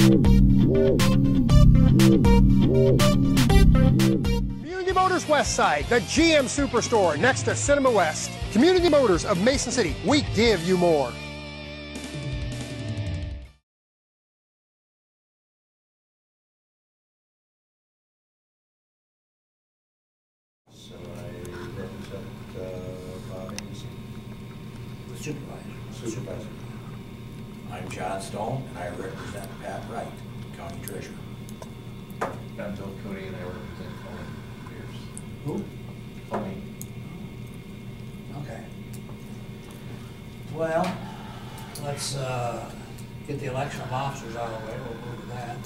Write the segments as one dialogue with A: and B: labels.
A: Community Motors West Side, the GM Superstore next to Cinema West. Community Motors of Mason City, we give you more.
B: So I represent Bob Anderson.
C: The supervisor.
B: Supervisor.
D: I'm John Stone, and I represent Pat Wright, County Treasurer.
E: I'm Bill Cody, and I represent Tony Pierce.
C: Who?
E: Tony.
C: Okay. Well, let's get the election of officers out of the way. We'll move to that.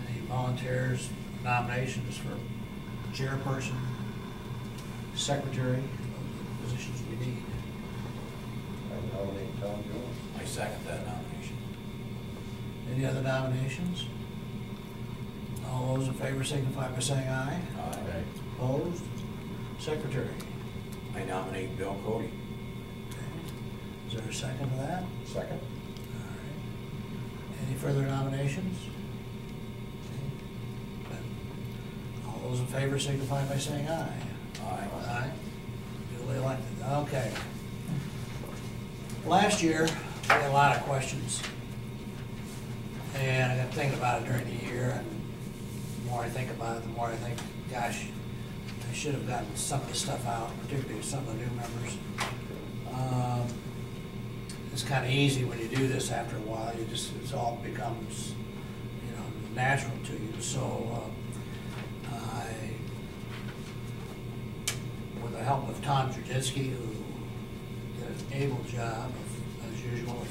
C: Any volunteers, nominations for chairperson, secretary, those are the positions we need.
B: I nominate Tom Jones.
D: I second that nomination.
C: Any other nominations? All those in favor signify by saying aye.
D: Aye.
C: Opposed? Secretary.
D: I nominate Bill Cody.
C: Okay. Is there a second to that?
B: Second.
C: All right. Any further nominations? Okay. All those in favor signify by saying aye.
D: Aye.
C: Aye. Duly elected. Okay. Last year, we had a lot of questions. And I got thinking about it during the year, and the more I think about it, the more I think, gosh, I should have gotten some of the stuff out, particularly some of the new members. It's kind of easy when you do this after a while. It all becomes, natural to you. So with the help of Tom Drudzinski, who did an able job, as usual, of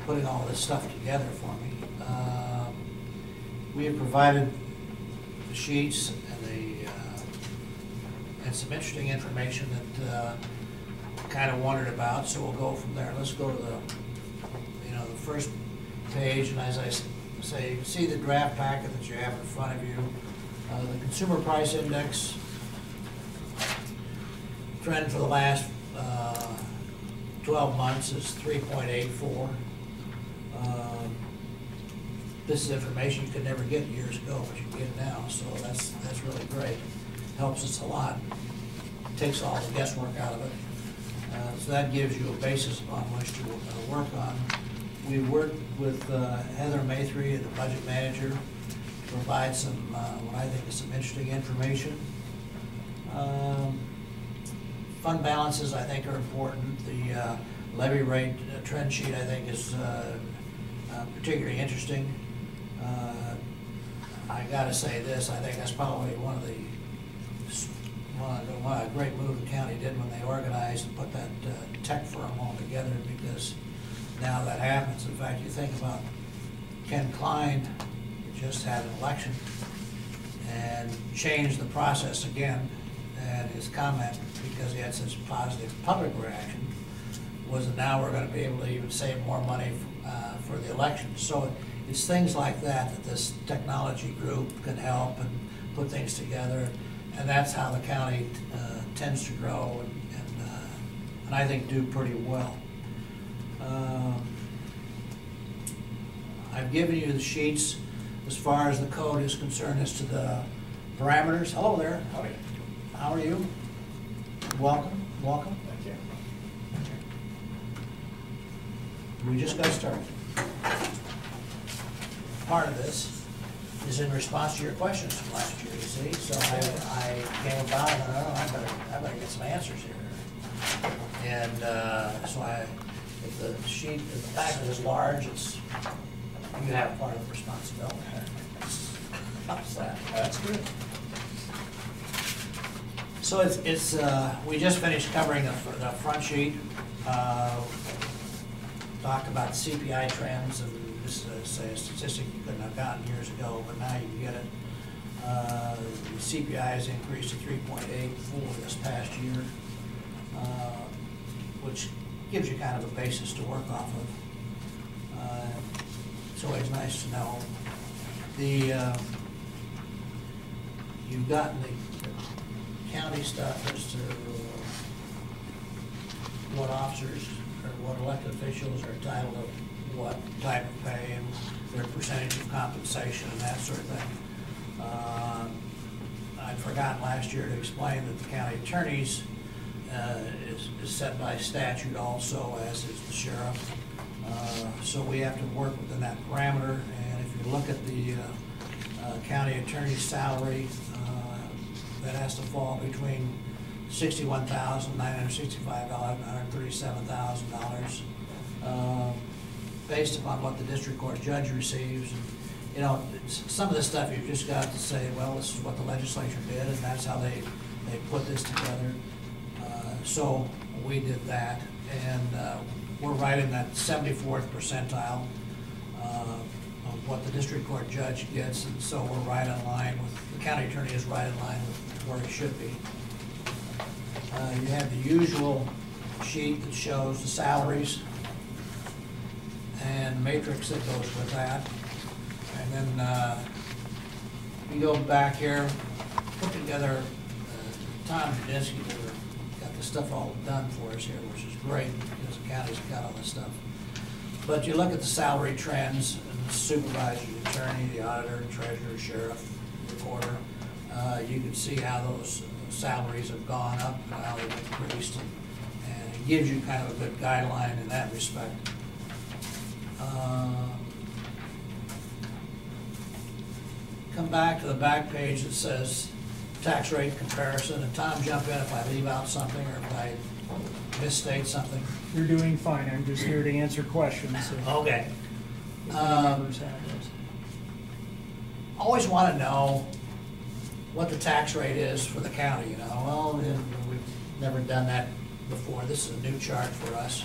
C: putting all this stuff together for me, we have provided the sheets and some interesting information that kind of wondered about, so we'll go from there. Let's go to the first page, and as I say, you can see the draft packet that you have in front of you. The Consumer Price Index trend for the last 12 months is 3.84. This is information you could never get years ago, but you can get it now, so that's really great. Helps us a lot. Takes all the guesswork out of it. So that gives you a basis upon which to work on. We worked with Heather Maythree, the budget manager, to provide some, what I think is some interesting information. Fund balances, I think, are important. The levy rate trend sheet, I think, is particularly interesting. I got to say this, I think that's probably one of the great move the county did when they organized and put that tech firm all together, because now that happens. In fact, you think about Ken Klein, who just had an election and changed the process again, and his comment, because he had such positive public reaction, was that now we're going to be able to even save more money for the election. So it's things like that this technology group can help and put things together, and that's how the county tends to grow and I think do pretty well. I've given you the sheets as far as the code is concerned as to the parameters. Hello there.
D: Howdy.
C: How are you? Welcome. Welcome.
D: Thank you.
C: We just got started. Part of this is in response to your questions from last year, you see. So I came about and I better get some answers here. And so if the sheet, if the packet is large, you have part of the responsibility. How's that?
D: That's good.
C: So we just finished covering the front sheet. Talked about CPI trends, and this is say a statistic you couldn't have gotten years ago, but now you can get it. The CPI has increased to 3.84 this past year, which gives you kind of a basis to work off of. It's always nice to know. You've gotten the county stuff as to what officers or what elected officials are entitled to what type of pay and their percentage of compensation and that sort of thing. I'd forgotten last year to explain that the county attorney's is set by statute also, as is the sheriff. So we have to work within that parameter, and if you look at the county attorney's salary, that has to fall between $61,965 and $137,000, based upon what the district court judge receives. You know, some of this stuff you've just got to say, well, this is what the legislature did, and that's how they put this together. So we did that, and we're right in that 74th percentile of what the district court judge gets, and so we're right in line with, the county attorney is right in line with where he should be. You have the usual sheet that shows the salaries and matrix that goes with that. And then we go back here, put together Tom Judinski got the stuff all done for us here, which is great because the county's got all this stuff. But you look at the salary trends, and the supervisor, the attorney, the auditor, treasurer, sheriff, recorder, you can see how those salaries have gone up, how they've increased, and it gives you kind of a good guideline in that respect. Come back to the back page that says tax rate comparison, and Tom, jump in if I leave out something or if I misstate something.
F: You're doing fine. I'm just here to answer questions. So
C: Okay.
F: if any members have those.
C: Always want to know what the tax rate is for the county, you know. Well, we've never done that before. This is a new chart for us.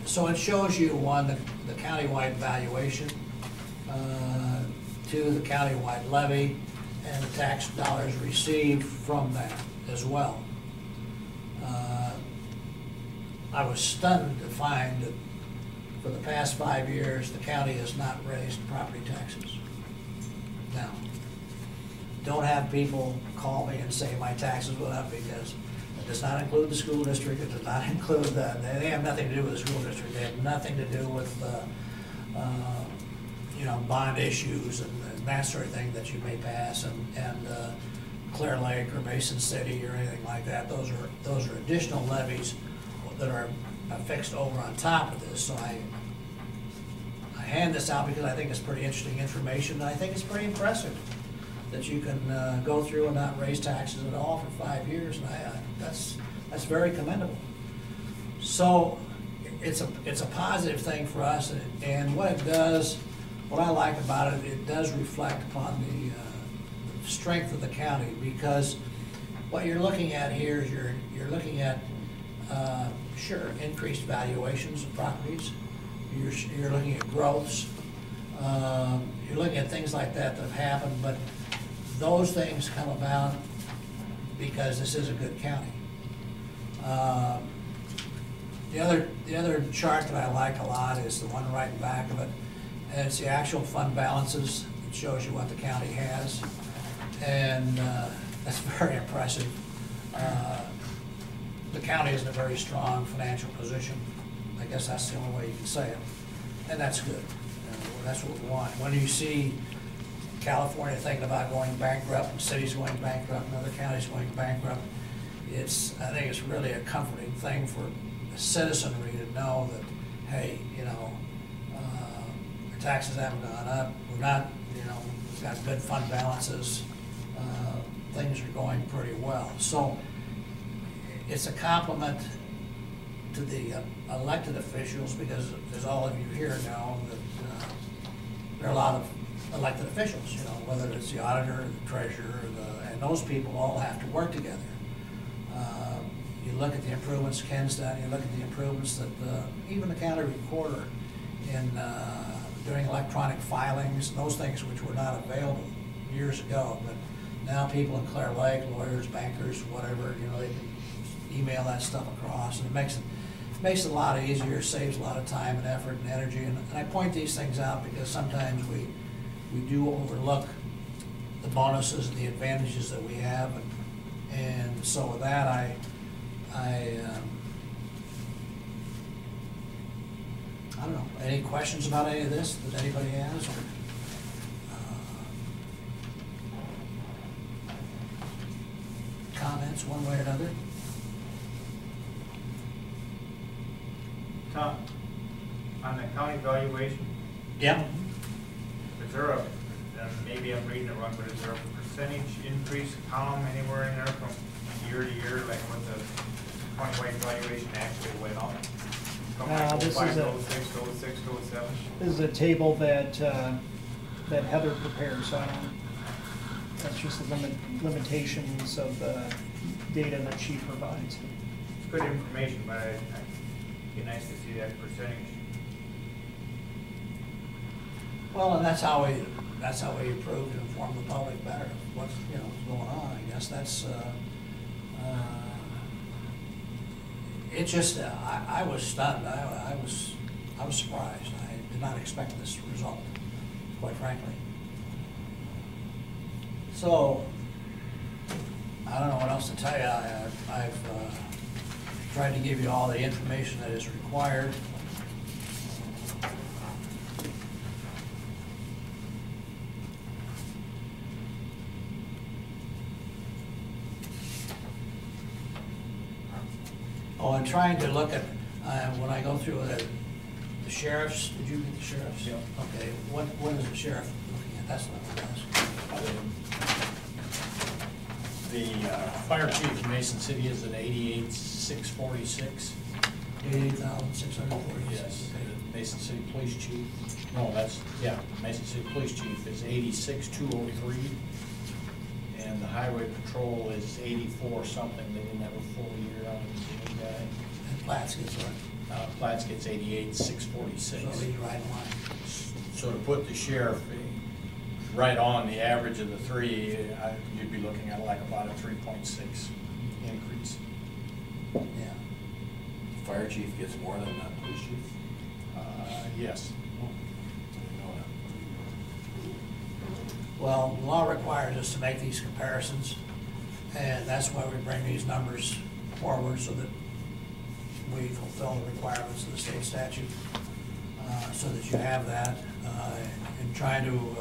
C: So it shows you, one, the countywide valuation, two, the countywide levy, and the tax dollars received from that as well. I was stunned to find that for the past 5 years, the county has not raised property taxes. Now, don't have people call me and say my taxes went up, because it does not include the school district, it does not include they have nothing to do with the school district, they have nothing to do with, you know, bond issues and that sort of thing that you may pass, and Clear Lake or Mason City or anything like that. Those are additional levies that are fixed over on top of this. So I hand this out because I think it's pretty interesting information, and I think it's pretty impressive that you can go through and not raise taxes at all for 5 years, and that's very commendable. So it's a positive thing for us, and what it does, what I like about it, it does reflect upon the strength of the county, because what you're looking at here is you're looking at sure, increased valuations of properties. You're looking at growths. You're looking at things like that have happened, but those things come about because this is a good county. The other chart that I like a lot is the one right in back of it, and it's the actual fund balances. It shows you what the county has, and that's very impressive. The county is in a very strong financial position. I guess that's the only way you can say it, and that's good. That's what we want. When you see California thinking about going bankrupt, and cities going bankrupt, and other counties going bankrupt, I think it's really a comforting thing for the citizenry to know that, hey, you know, our taxes haven't gone up. We're not, you know, we've got good fund balances. Things are going pretty well. So it's a compliment to the elected officials, because as all of you here know, that there are a lot of elected officials, you know, whether it's the auditor, the treasurer, and those people all have to work together. You look at the improvements Ken's done, you look at the improvements that even the county recorder in doing electronic filings, and those things which were not available years ago, but now people in Clear Lake, lawyers, bankers, whatever, you know, they can email that stuff across, and it makes it a lot easier, saves a lot of time and effort and energy. And I point these things out because sometimes we do overlook the bonuses and the advantages that we have, and so with that, I I don't know, any questions about any of this that anybody has? Or, comments one way or another?
G: Tom, on the county valuation,
C: Yep.
G: is there a, and maybe I'm reading it wrong, but is there a percentage increase column anywhere in there from year to year, like what the countywide valuation actually went up? From like
F: This is
G: 05,
F: a-
G: 06, 06, 07?
F: This is a table that Heather prepared, so I don't, that's just the limitations of the data that she provides.
G: It's good information, but it'd be nice to see that percentage.
C: Well, and that's how we improve and inform the public better of what's, you know, what's going on. I guess that's, it just, I was stunned. I was surprised. I did not expect this result, quite frankly. So, I don't know what else to tell you. I've tried to give you all the information that is required. Oh, I'm trying to look at, when I go through the sheriffs, did you get the sheriffs?
D: Yeah.
C: Okay, what is the sheriff looking at? That's not what it is.
D: The fire chief in Mason City is at 88,646.
C: 88,640.
D: Yes, the Mason City Police Chief, no, that's, yeah, Mason City Police Chief is 86,203. And the Highway Patrol is 84 something, they didn't have a full year out of the new guy.
C: And Platts gets what?
D: Platts gets 88,646.
C: So he's right in line.
D: So to put the sheriff right on the average of the three, you'd be looking at like about a 3.6 increase.
C: Yeah.
D: Fire chief gets more than that police chief? Yes.
C: Well, the law requires us to make these comparisons, and that's why we bring these numbers forward so that we fulfill the requirements of the state statute, so that you have that. And trying to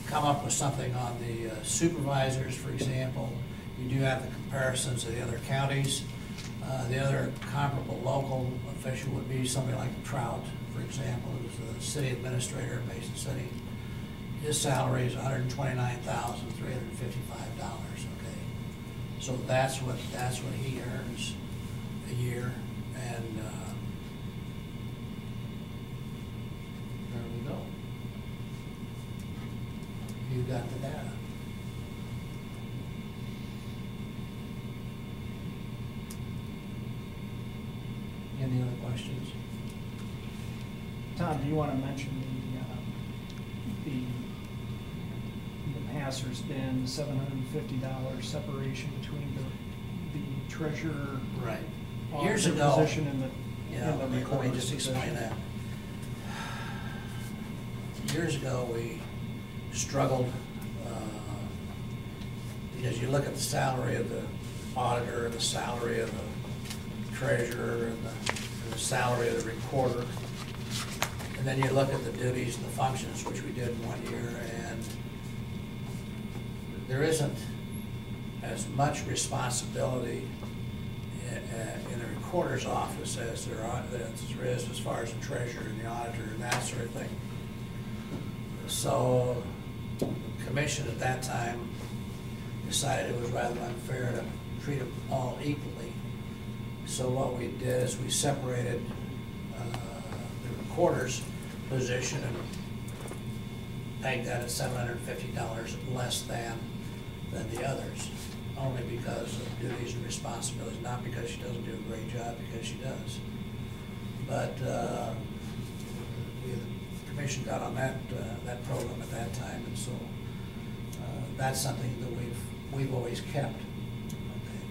C: come up with something on the supervisors, for example, you do have the comparisons of the other counties. The other comparable local official would be somebody like Trout, for example, who's the city administrator in Mason City. His salary is $129,355, okay? So that's what he earns a year, and there we go. You got the data. Any other questions?
F: Tom, do you want to mention in the past, there's been $750 separation between the treasurer
C: Right. Years
F: auditor
C: ago.
F: position and the
C: Yeah,
F: and the
C: let me
F: recorder's
C: just explain
F: position?
C: that. Years ago, we struggled, because you look at the salary of the auditor, the salary of the treasurer, and the salary of the recorder. And then you look at the duties and the functions, which we did in 1 year, and there isn't as much responsibility in the recorder's office as there is as far as the treasurer and the auditor and that sort of thing. So the commission at that time decided it was rather unfair to treat them all equally. So what we did is we separated the recorder's position and pegged that at $750 less than the others, only because of duties and responsibilities, not because she doesn't do a great job, because she does. But the commission got on that program at that time, and so that's something that we've always kept. Okay.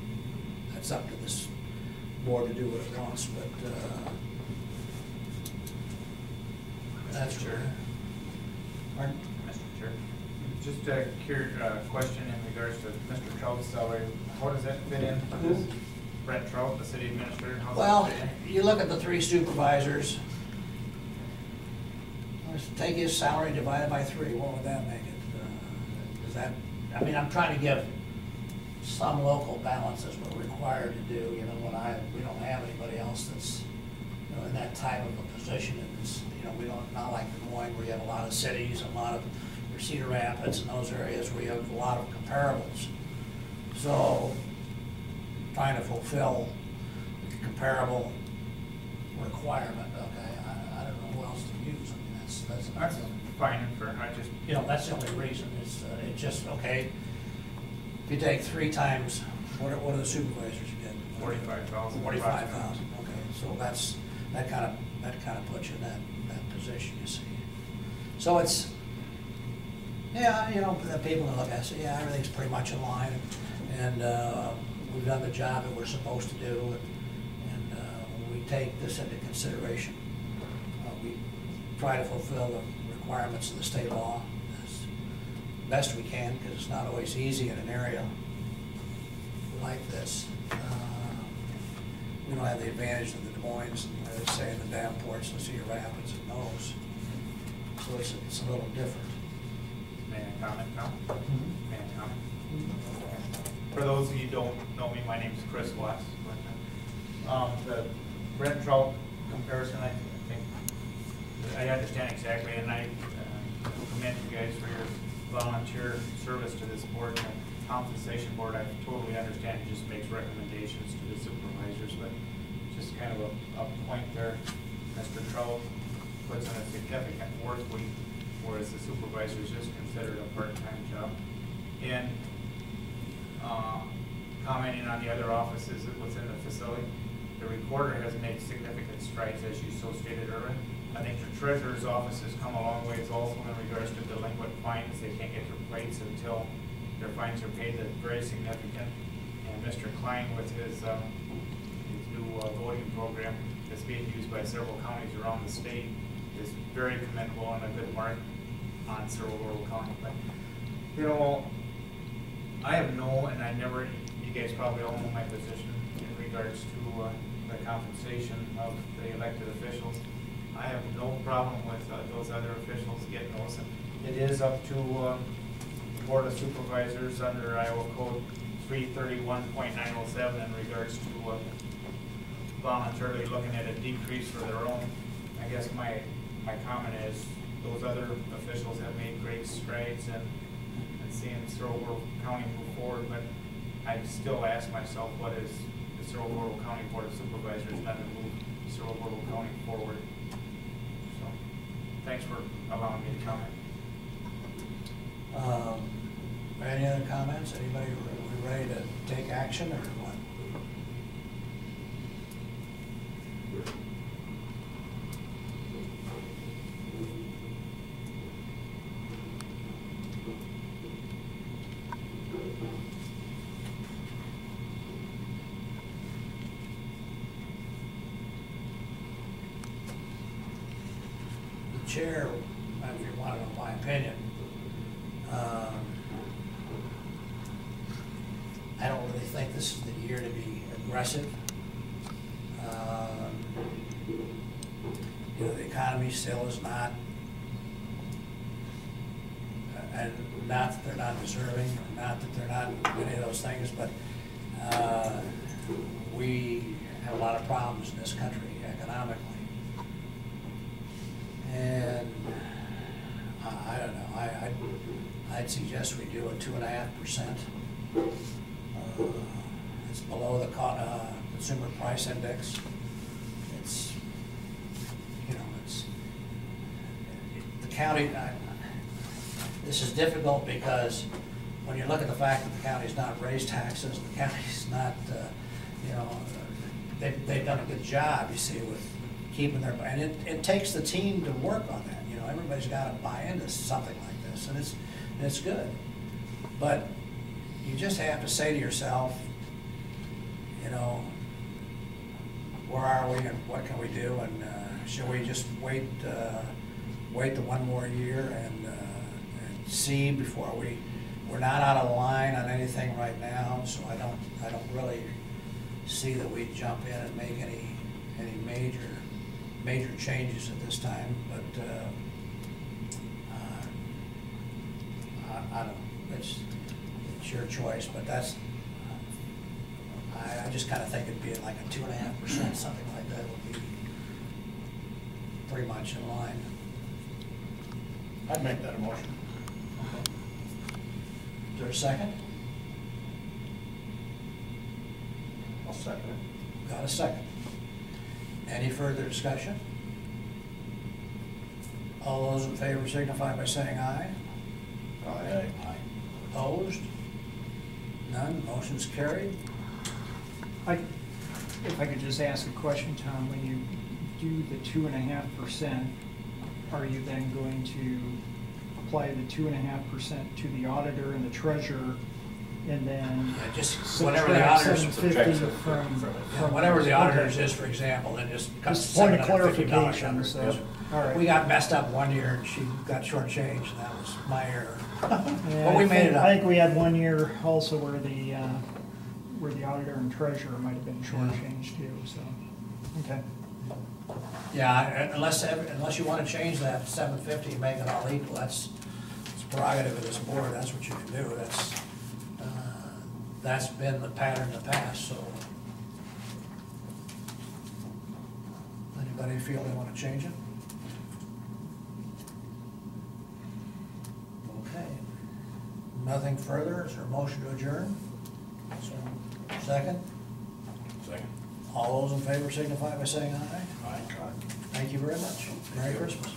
C: That's up to this board to do what it wants, but that's
G: Mr. Chair.
C: where. Pardon?
G: Mr. Chair, just a question in regards to Mr. Trout's salary. How does that fit into this? Brent Trout, the city administrator, how's
C: Well,
G: that fit in?
C: you look at the three supervisors, Just take his salary divided by 3, what would that make it? Is that, I mean, I'm trying to give some local balance as we're required to do, you know, we don't have anybody else that's, you know, in that type of a position, and it's, you know, we don't, not like Des Moines where you have a lot of cities, a lot of Cedar Rapids and those areas where you have a lot of comparables. So, trying to fulfill the comparable requirement, okay, I don't know who else to use, I mean, that's
G: Fine for, I just,
C: you know, that's the only reason, it's just, okay, if you take 3 times, what are the supervisors get?
G: 45,000.
C: 45,000, okay, so that kind of puts you in that position, you see. So it's, yeah, you know, the people that look at it say, yeah, everything's pretty much in line, and we've done the job that we're supposed to do, and we take this into consideration. We try to fulfill the requirements of the state law as best we can, because it's not always easy in an area like this. We don't have the advantage of the Des Moines, and say in the Davenports and Cedar Rapids and those. So it's a little different.
G: May I comment now? May I comment? For those of you who don't know me, my name is Chris Watts. The Brent Trout comparison, I think, I understand exactly, and I commend you guys for your volunteer service to this board. And the compensation board, I totally understand, it just makes recommendations to the supervisors, but just kind of a point there. Mr. Trout puts in a significant work week, whereas the supervisor is just considered a part-time job. And commenting on the other offices within the facility, the recorder has made significant strides, as you so stated, Irvin. I think the treasurer's office has come a long ways also in regards to delinquent fines. They can't get their plates until their fines are paid. That's very significant. And Mr. Klein, with his new voting program that's being used by several counties around the state, is very commendable and a good mark on Cerro Gordo County. But, you know, I have no, and I never, you guys probably all know my position in regards to the compensation of the elected officials. I have no problem with those other officials getting those. It is up to Board of Supervisors under Iowa Code 331.907 in regards to voluntarily looking at a decrease for their own. I guess my comment is those other officials have made great strides and seeing Cerro Gordo County move forward, but I still ask myself, what is the Cerro Gordo County Board of Supervisors done to move Cerro Gordo County forward? So, thanks for allowing me to comment.
C: Any other comments? Anybody ready to take action or what? The chair, if you want to know my opinion, I don't really think this is the year to be aggressive. You know, the economy still is not, and not that they're not deserving, or not that they're not any of those things, but we have a lot of problems in this country economically. And I don't know, I'd suggest we do a 2.5%. It's below the consumer price index. It's, you know, it's the county. This is difficult because when you look at the fact that the county's not raised taxes, the county's not, you know, they've done a good job, you see, with keeping their, and it takes the team to work on that. You know, everybody's got to buy into something like this, and it's good. But you just have to say to yourself, you know, where are we and what can we do, and should we just wait the one more year and see before we're not out of line on anything right now, so I don't really see that we jump in and make any major changes at this time, but I don't know, it's your choice, but that's, I just kinda think it'd be like a 2.5%, something like that would be pretty much in line.
D: I'd make that a motion.
C: Is there a second?
B: I'll second it.
C: Got a second. Any further discussion? All those in favor signify by saying aye.
B: Aye.
C: Opposed? None, motion's carried.
F: If I could just ask a question, Tom, when you do the 2.5%, are you then going to apply the 2.5% to the auditor and the treasurer, and then
C: Yeah, just whatever the auditors,
F: $750
E: from
F: from
C: whatever the auditors
F: okay.
C: is, for example, then just cut
F: Just point of
C: $750
F: clarification,
C: under.
F: so,
C: Yes.
F: all right.
C: We got messed up one year and she got shortchanged, and that was my error.
F: Yeah,
C: But we made it up.
F: I think we had one year also where the auditor and treasurer might have been shortchanged too, so, okay.
C: Yeah, unless you wanna change that 750 and make it all equal, it's prerogative of this board, that's what you can do, that's been the pattern in the past, so. Anybody feel they wanna change it? Okay. Nothing further, is there a motion to adjourn? Second?
D: Second.
C: All those in favor signify by saying aye.
D: Aye.
C: Thank you very much. Merry Christmas.